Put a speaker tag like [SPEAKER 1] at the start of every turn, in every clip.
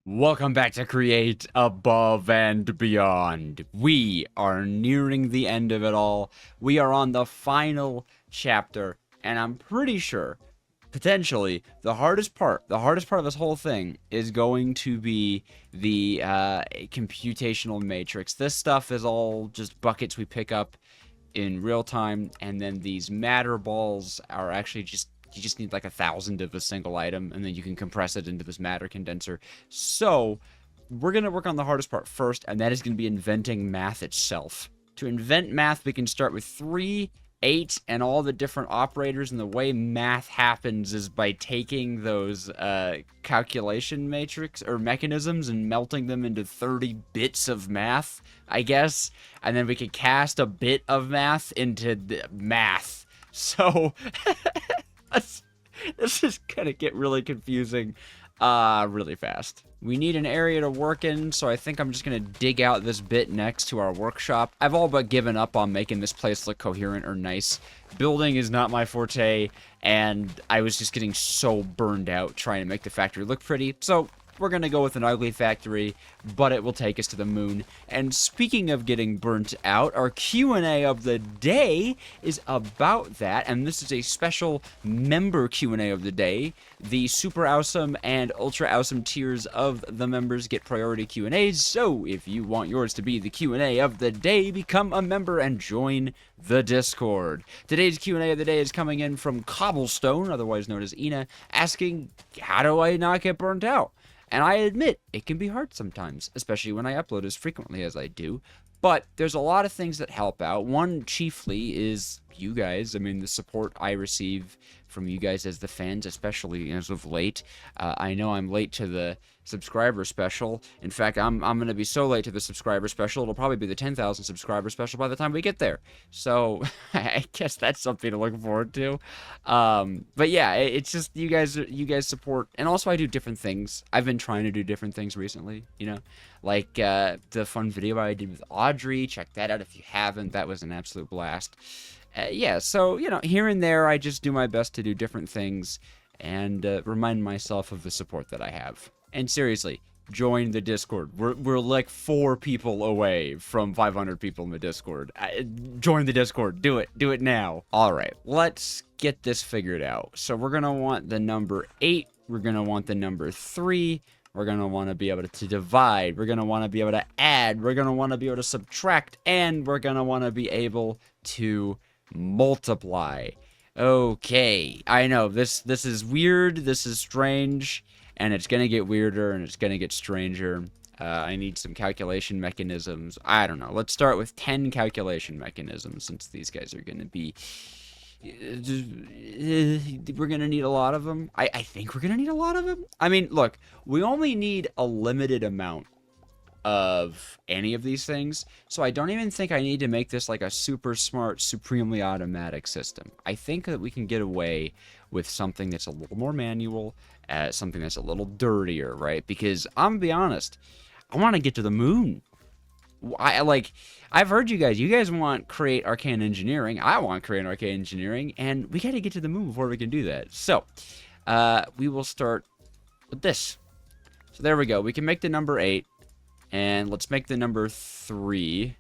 [SPEAKER 1] Welcome back to Create Above and Beyond. We are nearing the end of it all. We are on the final chapter, and I'm pretty sure, potentially, the hardest part of this whole thing is going to be the computational matrix. This stuff is all just buckets we pick up in real time, and then these matter balls are actually just you just need like 1,000 of a single item, and then you can compress it into this matter condenser. So we're gonna work on the hardest part first, and that is gonna be inventing math itself. To invent math, we can start with 3, 8, and all the different operators, and the way math happens is by taking those calculation matrix or mechanisms and melting them into 30 bits of math, I guess, and then we can cast a bit of math into math. So this is gonna get really confusing really fast. We need an area to work in, so I think I'm just gonna dig out this bit next to our workshop. I've all but given up on making this place look coherent or nice. Building is not my forte, and I was just getting so burned out trying to make the factory look pretty, so we're gonna go with an ugly factory, but it will take us to the moon. And speaking of getting burnt out, our Q&A of the day is about that, and this is a special member Q&A of the day. The super awesome and ultra awesome tiers of the members get priority Q&As, so if you want yours to be the Q&A of the day, become a member and join the Discord. Today's Q&A of the day is coming in from Cobblestone, otherwise known as Ina, asking, how do I not get burnt out? And I admit, it can be hard sometimes, especially when I upload as frequently as I do. But there's a lot of things that help out. One chiefly is you guys. I mean, the support I receive from you guys as the fans, especially as of late. I know I'm late to the subscriber special. In fact, I'm going to be so late to the subscriber special, it'll probably be the 10,000 subscriber special by the time we get there. So I guess that's something to look forward to. But yeah, it's just you guys support, and also I do different things. I've been trying to do different things recently, you know, like the fun video I did with Audrey. Check that out if you haven't. That was an absolute blast. Yeah, so, you know, here and there, I just do my best to do different things and remind myself of the support that I have. And seriously, join the Discord. We're like 4 people away from 500 people in the Discord. Join the Discord. Do it. Do it now. All right, let's get this figured out. So we're going to want the number 8. We're going to want the number 3. We're going to want to be able to divide. We're going to want to be able to add. We're going to want to be able to subtract. And we're going to want to be able to multiply. Okay, I know this is weird, this is strange, and it's gonna get weirder and it's gonna get stranger. I need some calculation mechanisms. I don't know, let's start with 10 calculation mechanisms, since these guys are gonna be we're gonna need a lot of them. I think we're gonna need a lot of them. I mean, look, we only need a limited amount of any of these things, so I don't even think I need to make this like a super smart, supremely automatic system. I think that we can get away with something that's a little more manual, something that's a little dirtier, right? Because I'm gonna be honest, I want to get to the moon. I've heard you guys want create arcane engineering. I want create arcane engineering, and we got to get to the moon before we can do that. So we will start with this. So there we go. We can make the number 8. And let's make the number 3.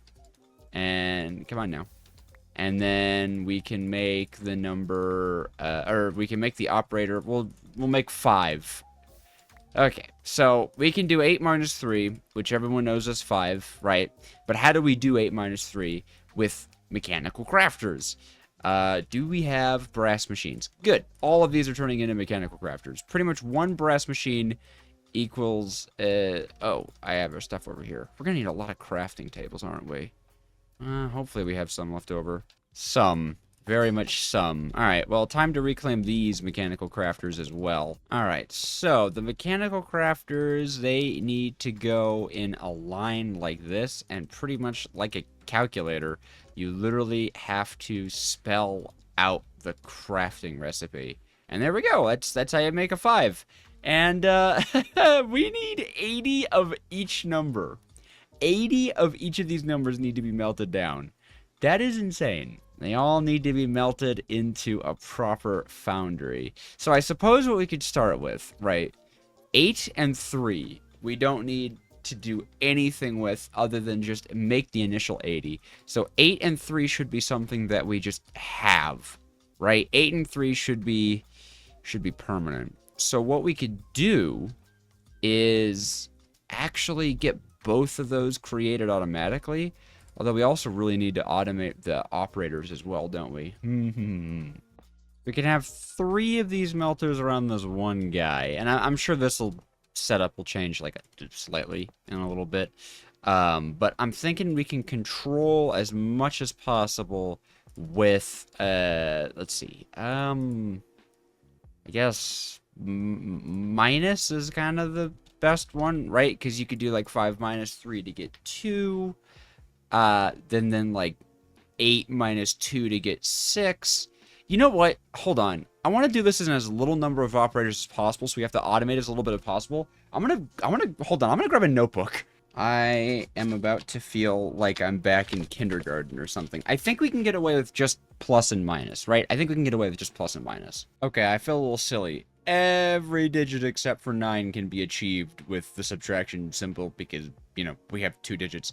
[SPEAKER 1] And come on now. And then we can make the number, or we can make the operator. We'll make 5. Okay, so we can do 8 minus 3, which everyone knows is 5, right? But how do we do 8 minus 3 with mechanical crafters? Do we have brass machines? Good. All of these are turning into mechanical crafters. Pretty much one brass machine equals, oh, I have our stuff over here. We're gonna need a lot of crafting tables, aren't we? Hopefully we have some left over. Some. Very much some. Alright, well, time to reclaim these mechanical crafters as well. Alright, so the mechanical crafters, they need to go in a line like this, and pretty much like a calculator, you literally have to spell out the crafting recipe. And there we go, that's how you make a 5. And we need 80 of each number. 80 of each of these numbers need to be melted down. That is insane. They all need to be melted into a proper foundry. So I suppose what we could start with, right? 8 and 3. we don't need to do anything with other than just make the initial 80. So 8 and 3 should be something that we just have, right? 8 and 3 should be permanent. So what we could do is actually get both of those created automatically. Although we also really need to automate the operators as well, don't we? We can have 3 of these melters around this one guy. And I'm sure this setup will change like slightly in a little bit. But I'm thinking we can control as much as possible with, let's see. I guess minus is kind of the best one, right? Because you could do like 5 minus 3 to get 2. Then like 8 minus 2 to get 6. You know what? Hold on. I want to do this in as little number of operators as possible, so we have to automate as little bit as possible. hold on. I'm gonna grab a notebook. I am about to feel like I'm back in kindergarten or something. I think we can get away with just plus and minus, right? I think we can get away with just plus and minus. Okay, I feel a little silly. Every digit except for 9 can be achieved with the subtraction symbol because, you know, we have 2 digits.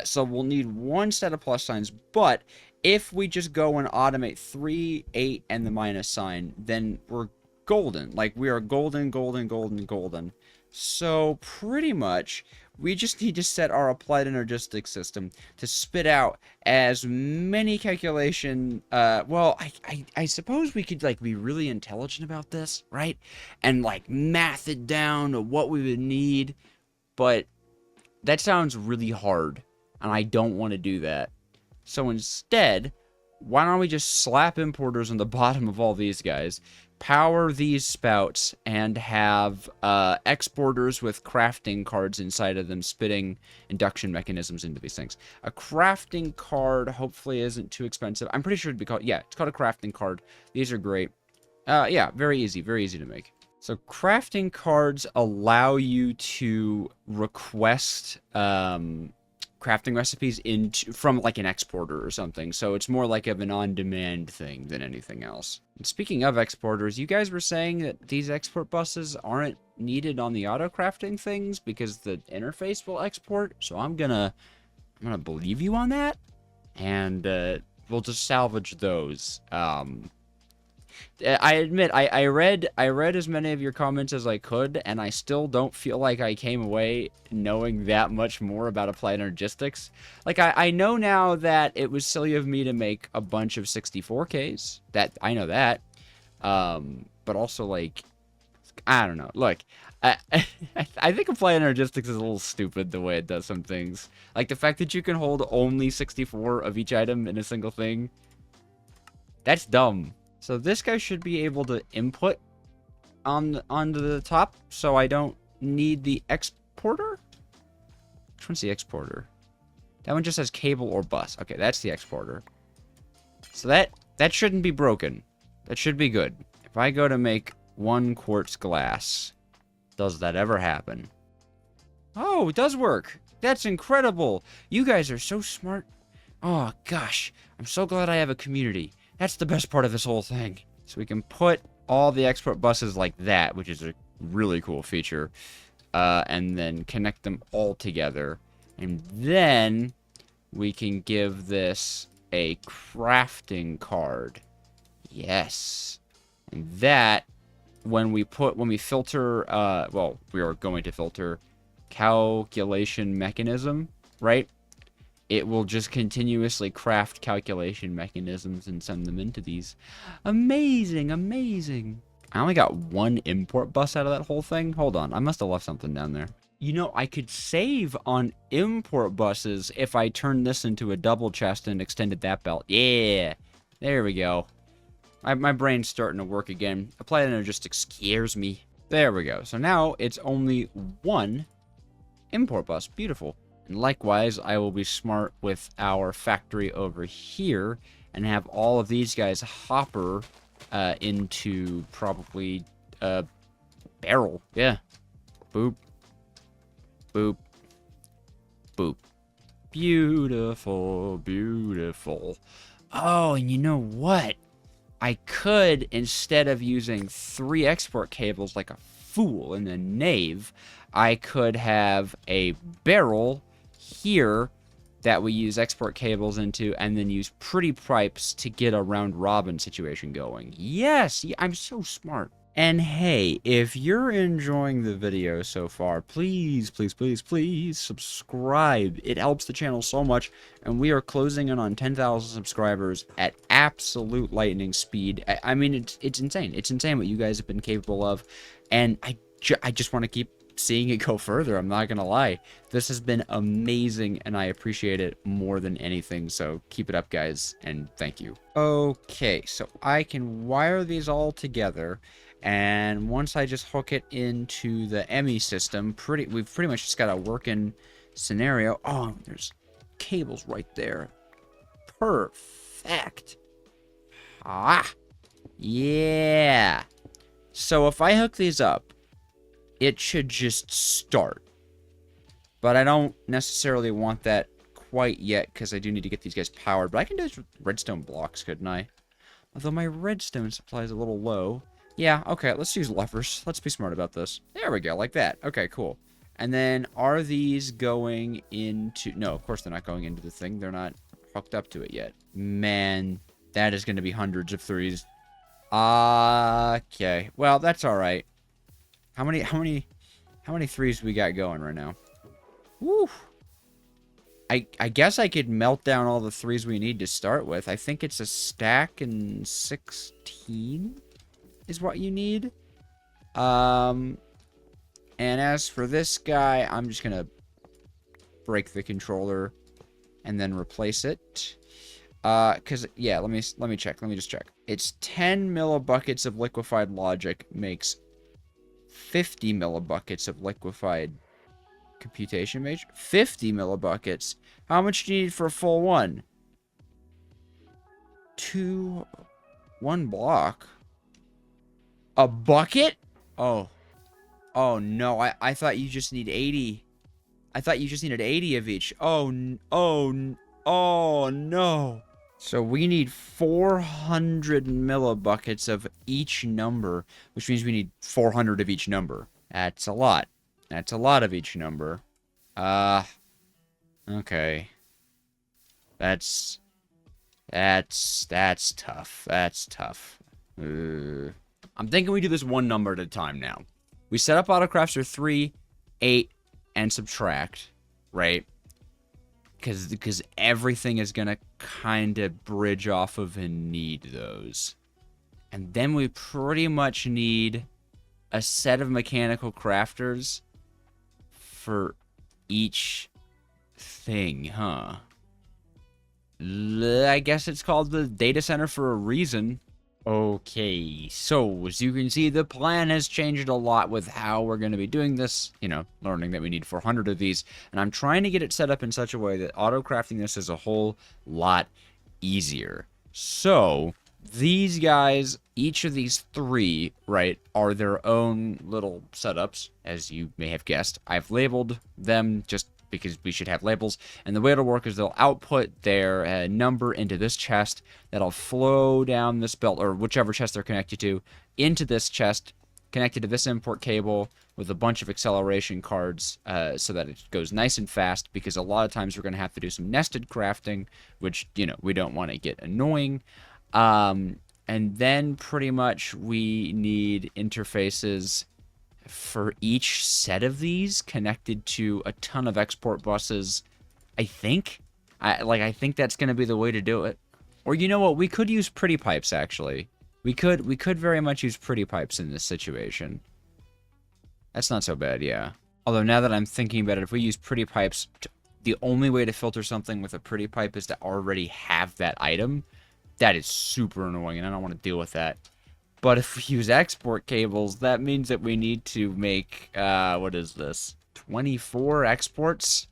[SPEAKER 1] So we'll need 1 set of plus signs, but if we just go and automate 3, 8, and the minus sign, then we're golden. Like, we are golden, golden, golden, golden. So pretty much, we just need to set our applied energistic system to spit out as many calculation, well, I suppose we could, like, be really intelligent about this, right? And, like, math it down to what we would need, but that sounds really hard, and I don't want to do that. So instead, why don't we just slap importers on the bottom of all these guys, power these spouts, and have exporters with crafting cards inside of them spitting induction mechanisms into these things. A crafting card hopefully isn't too expensive. I'm pretty sure it'd be called, yeah, it's called a crafting card. These are great. Yeah, very easy to make. So crafting cards allow you to request crafting recipes from like an exporter or something, so it's more like of an on-demand thing than anything else. And speaking of exporters, you guys were saying that these export buses aren't needed on the auto crafting things because the interface will export, so I'm gonna believe you on that, and we'll just salvage those. I admit, I read as many of your comments as I could, and I still don't feel like I came away knowing that much more about applied energistics. Like, I know now that it was silly of me to make a bunch of 64Ks. I know that. But also, like, I don't know. Look, I think applied energistics is a little stupid the way it does some things. Like, the fact that you can hold only 64 of each item in a single thing. That's dumb. So this guy should be able to input onto the top, so I don't need the exporter? Which one's the exporter? That one just says cable or bus. Okay, that's the exporter. So that shouldn't be broken. That should be good. If I go to make 1 quartz glass, does that ever happen? Oh, it does work. That's incredible. You guys are so smart. Oh, gosh. I'm so glad I have a community. That's the best part of this whole thing. So we can put all the export buses like that, which is a really cool feature, and then connect them all together. And then we can give this a crafting card. Yes. And that, when we filter, well, we are going to filter calculation mechanism, right? It will just continuously craft calculation mechanisms and send them into these. Amazing, amazing. I only got 1 import bus out of that whole thing. Hold on, I must have left something down there. You know, I could save on import buses if I turned this into a double chest and extended that belt. Yeah, there we go. My brain's starting to work again. Applied energistics scares me. There we go. So now it's only 1 import bus. Beautiful. And likewise, I will be smart with our factory over here and have all of these guys hopper into probably a barrel. Yeah. Boop. Boop. Boop. Beautiful, beautiful. Oh, and you know what? I could, instead of using 3 export cables like a fool and a knave, I could have a barrel here that we use export cables into, and then use pretty pipes to get a round robin situation going. Yes, I'm so smart. And hey, if you're enjoying the video so far, please, please, please, please subscribe. It helps the channel so much, and we are closing in on 10,000 subscribers at absolute lightning speed. I mean, it's insane. It's insane what you guys have been capable of, and I just want to keep seeing it go further. I'm not gonna lie, this has been amazing and I appreciate it more than anything, so keep it up, guys, and thank you. Okay, so I can wire these all together, and once I just hook it into the ME system, we've pretty much just got a working scenario. Oh, there's cables right there. Perfect. Ah, yeah. So if I hook these up, it should just start. But I don't necessarily want that quite yet, because I do need to get these guys powered. But I can do this with redstone blocks, couldn't I? Although my redstone supply is a little low. Yeah, okay, let's use levers. Let's be smart about this. There we go, like that. Okay, cool. And then, are these going into... No, of course they're not going into the thing. They're not hooked up to it yet. Man, that is going to be hundreds of threes. Okay, well, that's alright. How many threes we got going right now? Woo! I guess I could melt down all the threes we need to start with. I think it's a stack and 16 is what you need. And as for this guy, I'm just gonna break the controller and then replace it. Cause yeah, let me check. Let me just check. It's 10 millibuckets of liquefied logic makes 50 millibuckets of liquefied computation mage. 50 millibuckets. How much do you need for a full one? 1 block. A bucket? Oh. Oh no, I thought you just need 80. I thought you just needed 80 of each. Oh no. So we need 400 millibuckets of each number, which means we need 400 of each number. That's a lot. That's a lot of each number. Okay. That's tough. That's tough. I'm thinking we do this one number at a time now. We set up AutoCrafts 3, 8, and subtract, right? Because everything is going to kind of bridge off of and need those. And then we pretty much need a set of mechanical crafters for each thing, huh? I guess it's called the data center for a reason. Okay, so as you can see, the plan has changed a lot with how we're going to be doing this, you know, learning that we need 400 of these, and I'm trying to get it set up in such a way that auto-crafting this is a whole lot easier. So, these guys, each of these 3, right, are their own little setups, as you may have guessed. I've labeled them just because we should have labels, and the way it'll work is they'll output their number into this chest that'll flow down this belt, or whichever chest they're connected to, into this chest, connected to this import cable with a bunch of acceleration cards, so that it goes nice and fast, because a lot of times we're going to have to do some nested crafting, which, you know, we don't want to get annoying. And then pretty much we need interfaces for each set of these connected to a ton of export buses, I think. I think that's going to be the way to do it. Or you know what? We could use pretty pipes, actually. We could very much use pretty pipes in this situation. That's not so bad, yeah. Although now that I'm thinking about it, if we use pretty pipes, the only way to filter something with a pretty pipe is to already have that item. That is super annoying, and I don't want to deal with that. But if we use export cables, that means that we need to make, what is this? 24 exports?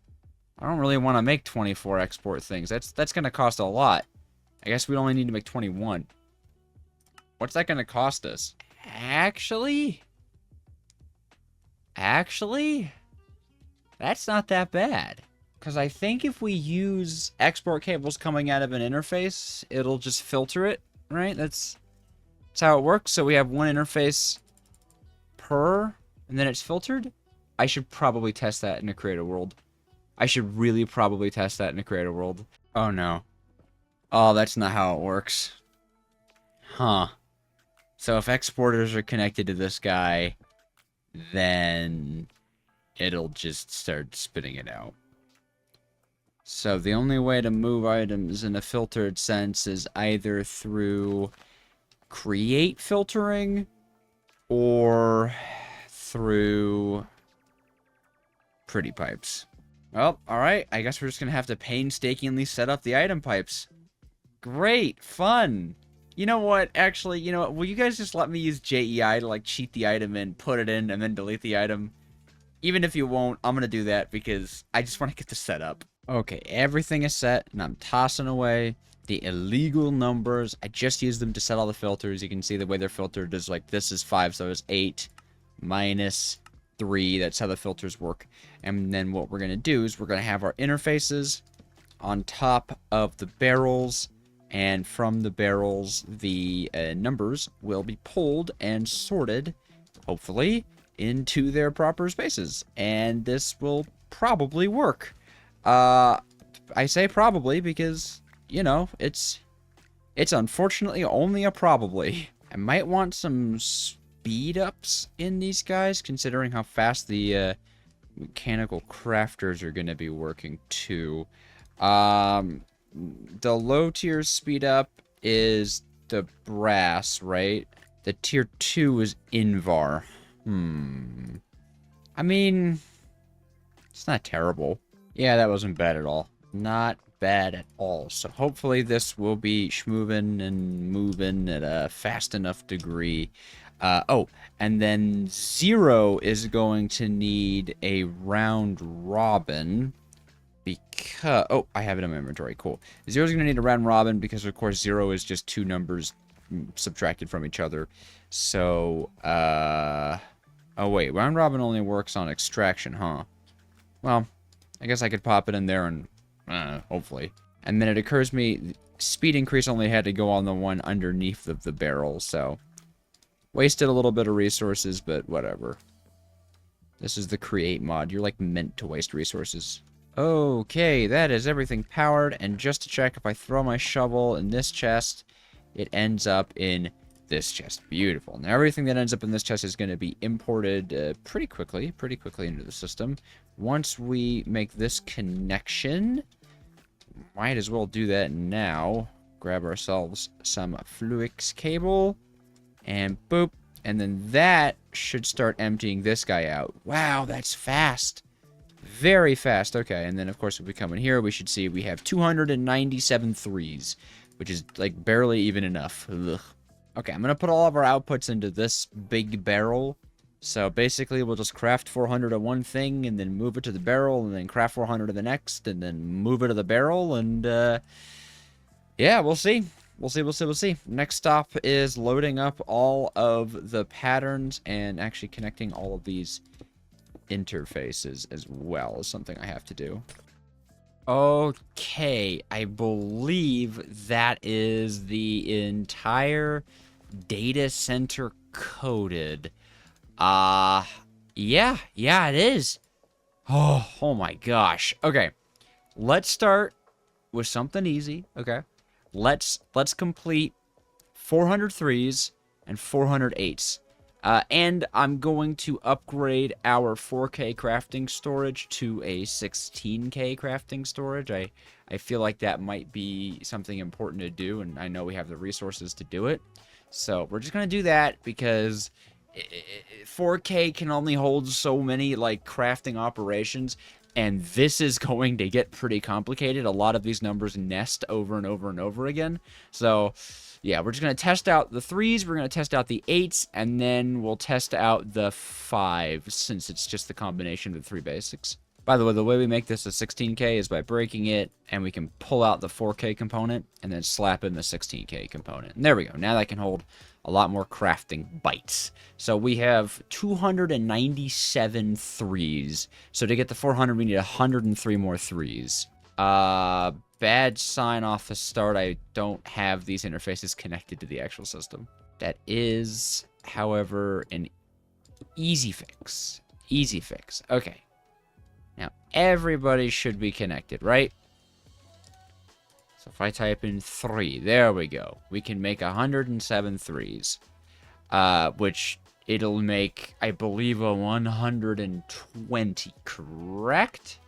[SPEAKER 1] I don't really want to make 24 export things. That's going to cost a lot. I guess we only need to make 21. What's that going to cost us? Actually, that's not that bad. Because I think if we use export cables coming out of an interface, it'll just filter it, right? That's how it works. So we have one interface per and then it's filtered. I should probably test that in a creator world. I should really probably test that in a creator world. Oh no. Oh, that's not how it works. Huh. So if exporters are connected to this guy, then it'll just start spitting it out. So the only way to move items in a filtered sense is either through create filtering or through pretty pipes. Well, alright, I guess we're just gonna have to painstakingly set up the item pipes. Great, fun! You know what, actually, you know what, will you guys just let me use JEI to, like, cheat the item in, put it in, and then delete the item? Even if you won't, I'm gonna do that because I just want to get this set up. Okay, everything is set, and I'm tossing away the illegal numbers. I just used them to set all the filters. You can see the way they're filtered is like, this is 5, so it's 8 minus 3. That's how the filters work. And then what we're going to do is we're going to have our interfaces on top of the barrels, and from the barrels, the numbers will be pulled and sorted, hopefully, into their proper spaces. And this will probably work. I say probably because, you know, it's unfortunately only a probably. I might want some speed ups in these guys, considering how fast the mechanical crafters are going to be working too. The low tier speed up is the brass, right? The tier 2 is Invar. I mean, it's not terrible. Yeah, that wasn't bad at all. Not bad at all. So hopefully this will be schmovin' and moving at a fast enough degree. Oh, and then 0 is going to need a round robin because... Oh, I have it in my inventory. Cool. 0 is going to need a round robin because, of course, 0 is just 2 numbers subtracted from each other. So, oh, wait. Round robin only works on extraction, huh? Well, I guess I could pop it in there and... hopefully. And then it occurs to me, speed increase only had to go on the one underneath of the barrel, so... Wasted a little bit of resources, but whatever. This is the create mod. You're, like, meant to waste resources. Okay, that is everything powered, and just to check, if I throw my shovel in this chest, it ends up in this chest. Beautiful. Now, everything that ends up in this chest is going to be imported pretty quickly into the system. Once we make this connection, might as well do that now. Grab ourselves some Fluix cable, and boop. And then that should start emptying this guy out. Wow, that's fast. Very fast. Okay, and then, of course, if we come in here, we should see we have 297 threes, which is, like, barely even enough. Ugh. Okay, I'm going to put all of our outputs into this big barrel. So basically, we'll just craft 400 of one thing, and then move it to the barrel, and then craft 400 of the next, and then move it to the barrel, and, yeah, we'll see. We'll see. Next stop is loading up all of the patterns and actually connecting all of these interfaces as well is something I have to do. Okay, I believe that is the entire data center coded. Yeah, it is. Oh my gosh. Okay, let's start with something easy, okay? Let's complete 400 threes and 400 eights. And I'm going to upgrade our 4K crafting storage to a 16K crafting storage. I feel like that might be something important to do, and I know we have the resources to do it. So we're just going to do that because 4K can only hold so many, like, crafting operations, and this is going to get pretty complicated. A lot of these numbers nest over and over and over again. So... yeah, we're just going to test out the 3s, we're going to test out the 8s, and then we'll test out the 5s, since it's just the combination of the 3 basics. By the way we make this a 16K is by breaking it, and we can pull out the 4K component, and then slap in the 16K component. And there we go. Now that can hold a lot more crafting bytes. So we have 297 3s. So to get the 400, we need 103 more 3s. Bad sign off the start. I don't have these interfaces connected to the actual system. That is, however, an Easy fix. Easy fix. Okay. Now, everybody should be connected, right? So if I type in 3, there we go. We can make 107 threes. Which it'll make, I believe, a 120, correct?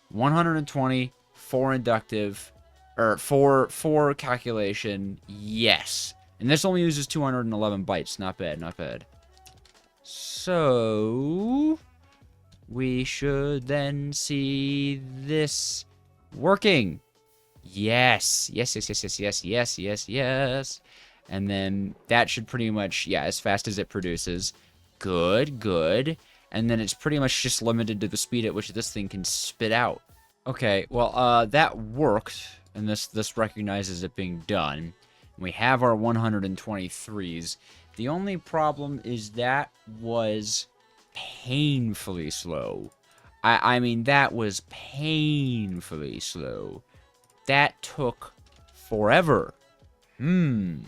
[SPEAKER 1] 120 for inductive, or for calculation, yes. And this only uses 211 bytes. Not bad, not bad. So we should then see this working. Yes. Yes, yes, yes, yes, yes, yes, yes, yes. And then that should pretty much, yeah, as fast as it produces. Good, good. And then it's pretty much just limited to the speed at which this thing can spit out. Okay, well, that worked. And this recognizes it being done. We have our 123s. The only problem is that was painfully slow. I mean, that was painfully slow. That took forever. And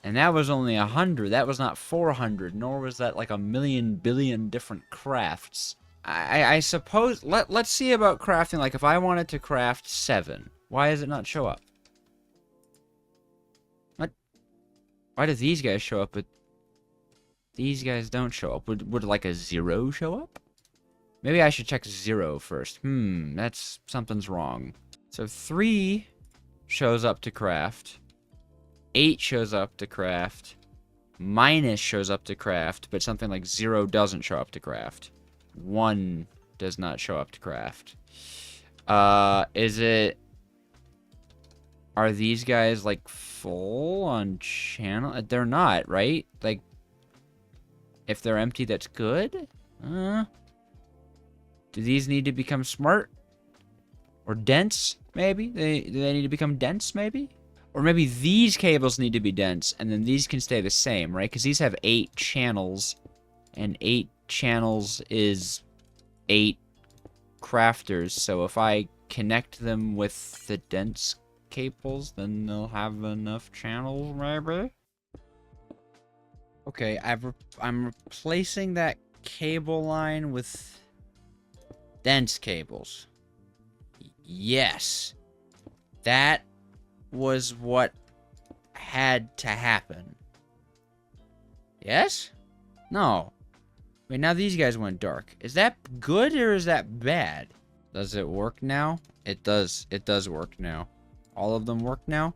[SPEAKER 1] that was only 100. That was not 400, nor was that like a million billion different crafts. I suppose, let's see about crafting. Like, if I wanted to craft 7, why does it not show up? What? Why do these guys show up, but these guys don't show up? Would like a 0 show up? Maybe I should check 0 first. That's, something's wrong. So 3 shows up to craft. 8 shows up to craft. Minus shows up to craft, but something like 0 doesn't show up to craft. 1 does not show up to craft. Is it... Are these guys, like, full on channel? They're not, right? Like, if they're empty, that's good? Do these need to become smart? Or dense, maybe? Do they need to become dense, maybe? Or maybe these cables need to be dense, and then these can stay the same, right? Because these have 8 channels, and 8 channels is 8 crafters. So if I connect them with the dense cables, then they'll have enough channels, maybe? Okay, I'm replacing that cable line with dense cables. Yes. That was what had to happen. Yes? No. Wait, now these guys went dark. Is that good or is that bad? Does it work now? It does. It does work now. All of them work now?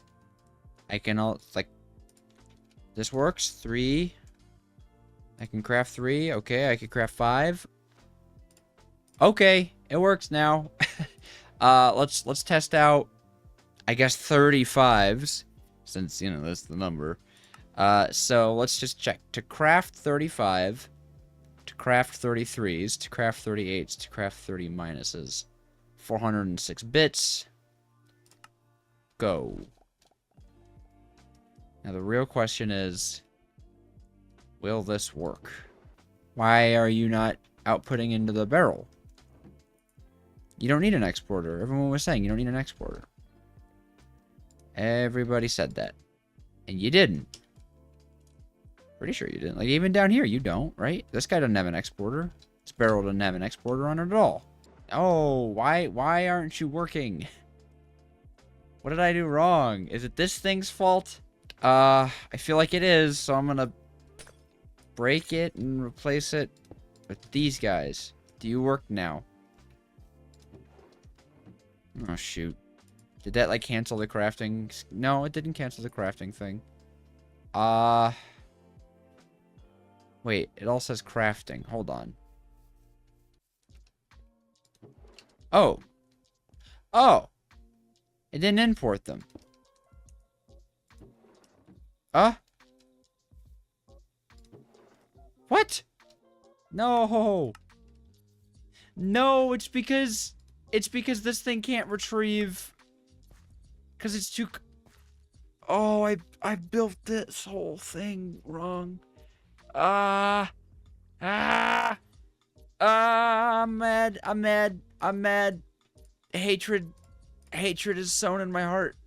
[SPEAKER 1] I can all, like, this works. 3. I can craft 3. Okay, I can craft 5. Okay, it works now. Let's test out, I guess, 35s, since, you know, that's the number. So let's just check. To craft 35, to craft 33s, to craft 38s, to craft 30 minuses. 406 bits. Go. Now the real question is, will this work? Why are you not outputting into the barrel? You don't need an exporter. Everyone was saying you don't need an exporter. Everybody said that. And you didn't. Pretty sure you didn't. Like, even down here, you don't, right? This guy doesn't have an exporter. This barrel doesn't have an exporter on it at all. Oh, why aren't you working? What did I do wrong? Is it this thing's fault? I feel like it is, so I'm gonna break it and replace it with these guys. Do you work now? Oh, shoot. Did that, like, cancel the crafting? No, it didn't cancel the crafting thing. Wait, it all says crafting. Hold on. Oh. Oh. It didn't import them. What? No. No, it's because this thing can't retrieve. Because it's too... Oh, I built this whole thing wrong. I'm mad. I'm mad. I'm mad. Hatred is sown in my heart.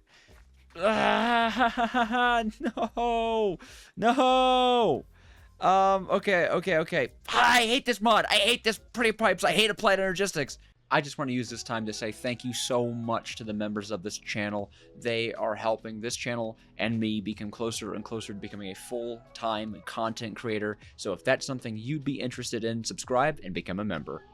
[SPEAKER 1] No. No. Okay. I hate this mod. I hate this pretty pipes. I hate applied energistics. I just want to use this time to say thank you so much to the members of this channel. They are helping this channel and me become closer and closer to becoming a full-time content creator. So if that's something you'd be interested in, subscribe and become a member.